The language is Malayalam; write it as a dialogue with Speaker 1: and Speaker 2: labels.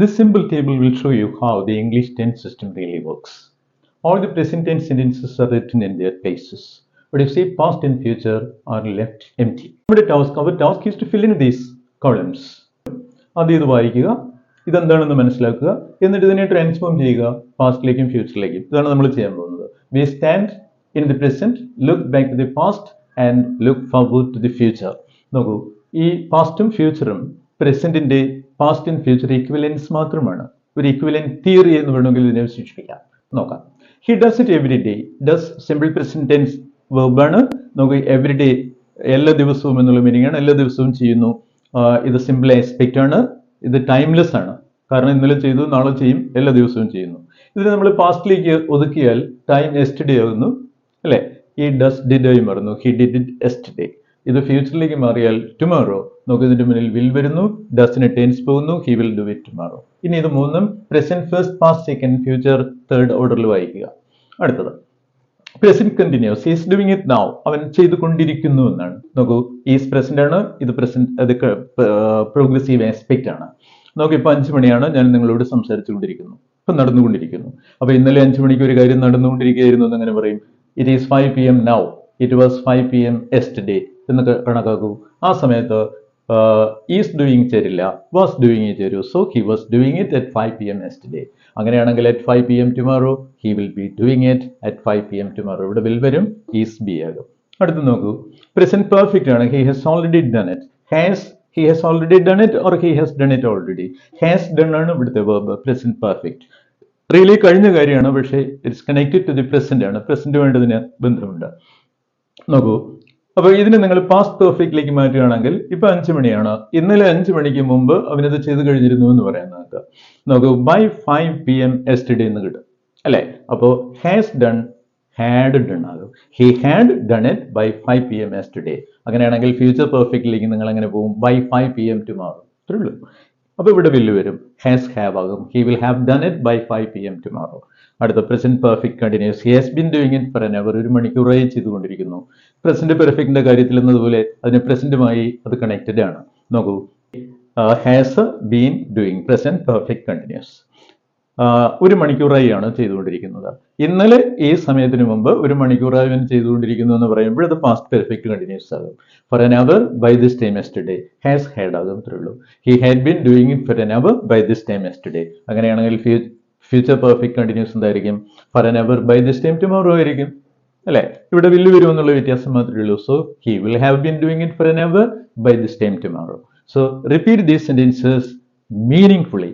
Speaker 1: This simple table will show you how the English tense system really works. All the present tense sentences are written in their places, but if say past and future are left empty. Our task is to fill in these columns. ആദ്യം ഇത് വായിക്കുക, ഇതെന്താണെന്ന് മനസ്സിലാക്കുക, എന്നിട്ട് ഇതിനെ ട്രാൻസ്ഫോം ചെയ്യുക പാസ്റ്റിലേക്കും ഫ്യൂച്ചറിലേക്കും. ഇതാണ് നമ്മൾ ചെയ്യാൻ പോകുന്നത്. We stand in the present, look back to the past and look forward to the future. നോക്കൂ, ഈ പാസ്റ്റും ഫ്യൂച്ചറും പ്രസന്റിന്റെ പാസ്റ്റ് ആൻഡ് ഫ്യൂച്ചർ ഇക്വലൻസ് മാത്രമാണ്. ഒരു ഇക്വലന്റ് തിയറി എന്ന് വേണമെങ്കിൽ ഇതിനെ വിശേഷിപ്പിക്കാം. നോക്കാം. He does it every day. Does simple present tense വെർബാണ്. നമുക്ക് എവറി ഡേ എല്ലാ ദിവസവും എന്നുള്ള മീനിങ് ആണ്. എല്ലാ ദിവസവും ചെയ്യുന്നു. ഇത് സിമ്പിൾ ആസ്പെക്റ്റ് ആണ്. ഇത് ടൈംലെസ് ആണ്. കാരണം ഇന്നലെ ചെയ്തു, നാളെ ചെയ്യും, എല്ലാ ദിവസവും ചെയ്യുന്നു. ഇതിന് നമ്മൾ പാസ്റ്റിലേക്ക് ഒതുക്കിയാൽ ടൈം എസ്റ്റർഡേ ആകുന്നു, അല്ലെ? ഈ ഡസ് ഡിഡ് ആയി മാറുന്നു. He did it yesterday. ഇത് ഫ്യൂച്ചറിലേക്ക് മാറിയാൽ ടുമോറോ. നമുക്ക് ഇതിന്റെ മുന്നിൽ വിൽ വരുന്നു, ഡസിന് ടെൻസ് പോകുന്നു, he will do it tomorrow. ഇനി ഇത് മൂന്നും present first, past second, future third ഓർഡറിൽ വായിക്കുക. അടുത്തത് present continuous. Is doing it now. അവൻ ചെയ്തുകൊണ്ടിരിക്കുന്നു എന്നാണ്. നോക്കൂ, ഈസ് പ്രസന്റ് ആണ്, ഇത് പ്രസന്റ്, അത് പ്രോഗ്രസീവ് ആസ്പെക്റ്റ് ആണ്. നോക്കൂ, ഇപ്പൊ 5 മണിയാണ്, ഞാൻ നിങ്ങളോട് സംസാരിച്ചുകൊണ്ടിരിക്കുന്നു, ഇപ്പൊ നടന്നുകൊണ്ടിരിക്കുന്നു. അപ്പൊ ഇന്നലെ 5 മണിക്ക് ഒരു കാര്യം നടന്നുകൊണ്ടിരിക്കുകയായിരുന്നു എന്ന് എങ്ങനെ പറയും? It is 5 PM now, it was 5 PM yesterday എന്നൊക്കെ കണക്കാക്കൂ. ആ സമയത്ത് ഈസ് ഡൂയിങ് ചേരില്ല, വാസ് ഡൂയിങ് ചേരൂ. So he was doing it at 5 PM yesterday. അങ്ങനെയാണെങ്കിൽ at 5 PM tomorrow he will be doing it at 5 PM tomorrow. ഇവിടെ വിൽ വരും, ഈസ് ബി ആകും. അടുത്ത് നോക്കൂ, പ്രസന്റ് പെർഫെക്റ്റ് ആണ്. He has already done it. He has already done it or he has done it already. Has done ആണ് ഇവിടുത്തെ verb, present perfect. റിയലി കഴിഞ്ഞ കാര്യമാണ്, പക്ഷേ it's connected to the present ആണ്. പ്രസന്റ് വേണ്ടതിന് ബന്ധമുണ്ട്. നോക്കൂ, അപ്പൊ ഇതിനെ നിങ്ങൾ പാസ്റ്റ് പെർഫെക്റ്റിലേക്ക് മാറ്റുകയാണെങ്കിൽ ഇപ്പൊ 5 മണിയാണ്, ഇന്നലെ 5 മണിക്ക് മുമ്പ് അവനത് ചെയ്ത് കഴിഞ്ഞിരുന്നു എന്ന് പറയാൻ നോക്കുക. നോക്കൂ, ബൈ 5 PM yesterday എന്ന് കിട്ടും, അല്ലെ? അപ്പോ ഹാസ് ഡൺ, ഹാഡ് ഡൺ ആകും. He had done it by 5 PM yesterday. അങ്ങനെയാണെങ്കിൽ ഫ്യൂച്ചർ പെർഫെക്റ്റിലേക്ക് നിങ്ങൾ എങ്ങനെ പോകും? By 5 PM tomorrow. അത്രേ ഉള്ളൂ. അപ്പൊ ഇവിടെ വില്ല് വരും, ഹാസ് ഹാവ് ആകും. He will have done it by 5 PM tomorrow. അടുത്ത present perfect continuous. He has been doing it for an hour. ഒരു മണിക്കൂറായി ചെയ്തുകൊണ്ടിരിക്കുന്നു. പ്രസന്റ് പെർഫെക്റ്റിന്റെ കാര്യത്തിൽ എന്നതുപോലെ അതിന് പ്രസന്റുമായി അത് കണക്റ്റഡ് ആണ്. നോക്കൂ, has been doing, present perfect continuous. 1 മണിക്കൂറായി ആണ് ചെയ്തുകൊണ്ടിരിക്കുന്നത്. ഇന്നലെ ഈ സമയത്തിന് മുമ്പ് 1 മണിക്കൂറായി അവൻ ചെയ്തുകൊണ്ടിരിക്കുന്നു എന്ന് പറയുമ്പോൾ അത് പാസ്റ്റ് പെർഫെക്റ്റ് കണ്ടിന്യൂസ് ആകും. For an hour by this time yesterday, has had ആകും. അത്രേ ഉള്ളൂ. He had been doing it for an hour by this time yesterday. അങ്ങനെയാണെങ്കിൽ ഫ്യൂച്ചർ പെർഫെക്റ്റ് കണ്ടിന്യൂസ് എന്തായിരിക്കും? For an hour by this time tomorrow ആയിരിക്കും, അല്ലെ? ഇവിടെ വില്ല് വരും എന്നുള്ള വ്യത്യാസം മാത്രമേ ഉള്ളൂ. So he will have been doing it for an hour by this time tomorrow. So repeat these sentences meaningfully.